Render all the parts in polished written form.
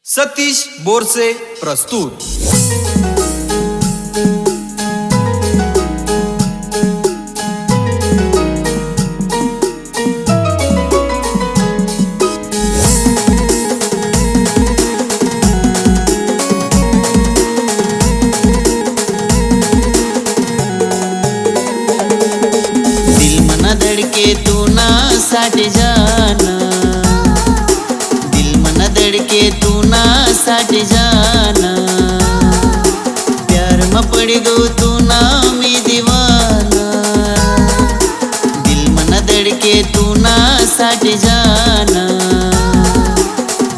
सतीश बोरसे प्रस्तुत। दिल मना धड़के तू ना साट जाना, दिल मना धड़के तू ना साट जाना, प्यार में पड़ गो तू ना मैं दीवाना। दिल मना धड़के तू ना साट जाना,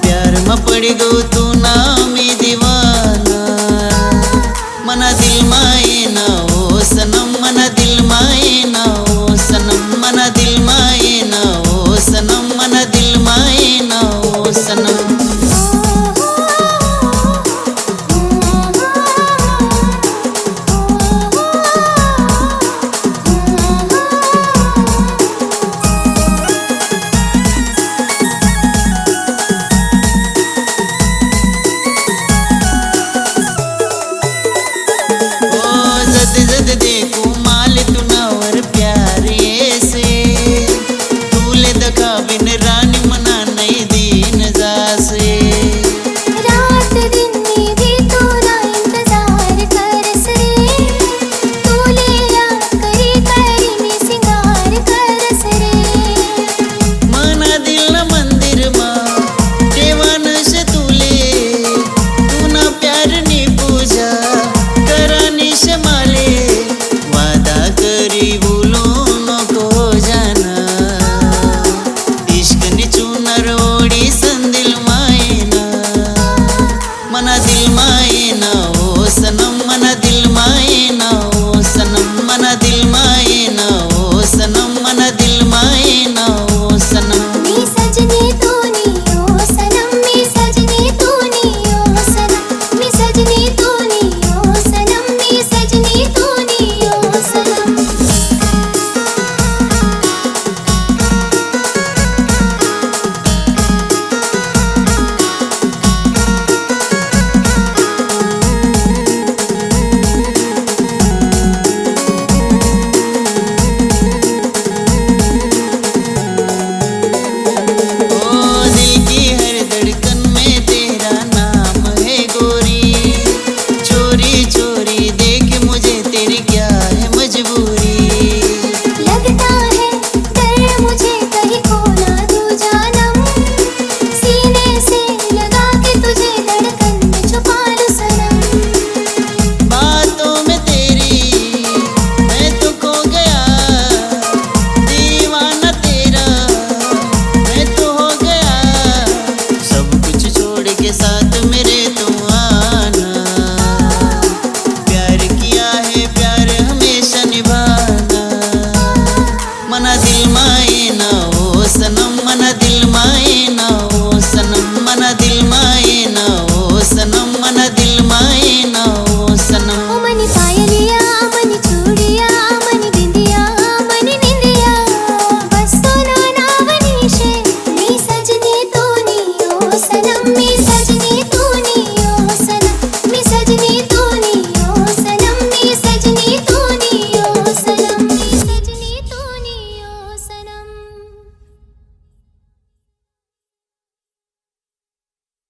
प्यार में पड़ गो तू ना मैं दीवाना। मना दिल माए ना ओ सनम, मना दिल माए ना ओ सनम, मना दिल माए ना ओ सनम, मना दिल माए ना ओ सनम। जद देखू माल तू नावर प्यार ऐसे, तूले दखा बिन रानी मना नहीं दीन जासे। रात दिन में भी तोरा इंतजार करस रे, तूले याद करी करी में सिंगार करस रे। मना दिल ना मंदिर मा देवान से तूले, तू ना प्यार नी पूजा करानी से माले। वादा करी भूलो नको जाना, इश्क ने चूनर ओडी संदिल मायना। मना दिल मायना ओ सनम, मना दिल मायना ओ सनम, मना दिल मायना ओ सनम, मना दिल मायना ओ सनम। मैं सजनी तू नी ओ सनम, मैं सजनी तू नी ओ सनम, मैं सजनी तू नी ओ सनम, मैं सजनी तू नी ओ सनम। ओ दिल की हर धड़कन में तेरा नाम है गोरी, चोरी चोरी देख मुझे तेरी क्या है मजबूरी। लगता है डर मुझे कहीं खो ना दूँ जानम, सीने से लगा के तुझे धड़कन में छुपा लूँ सनम। बातों में तेरी मैं तो खो गया, दीवाना तेरा मैं तो हो गया। सब कुछ छोड़ के साथ मेरे तू आना, प्यार किया है प्यार हमेशा निभाना। मना दिल माए ना ओ सनम, मना दिल माए ना ओ सनम, मना दिल माए ना ओ सनम, मना दिल माए ना ओ सनम। ओ मनी पायलिया मनी चूड़िया मनी बिंदिया मनी निंदिया, बस तो ना नावनीशे मैं सजनी तू नी ओ सनम, मैं सजनी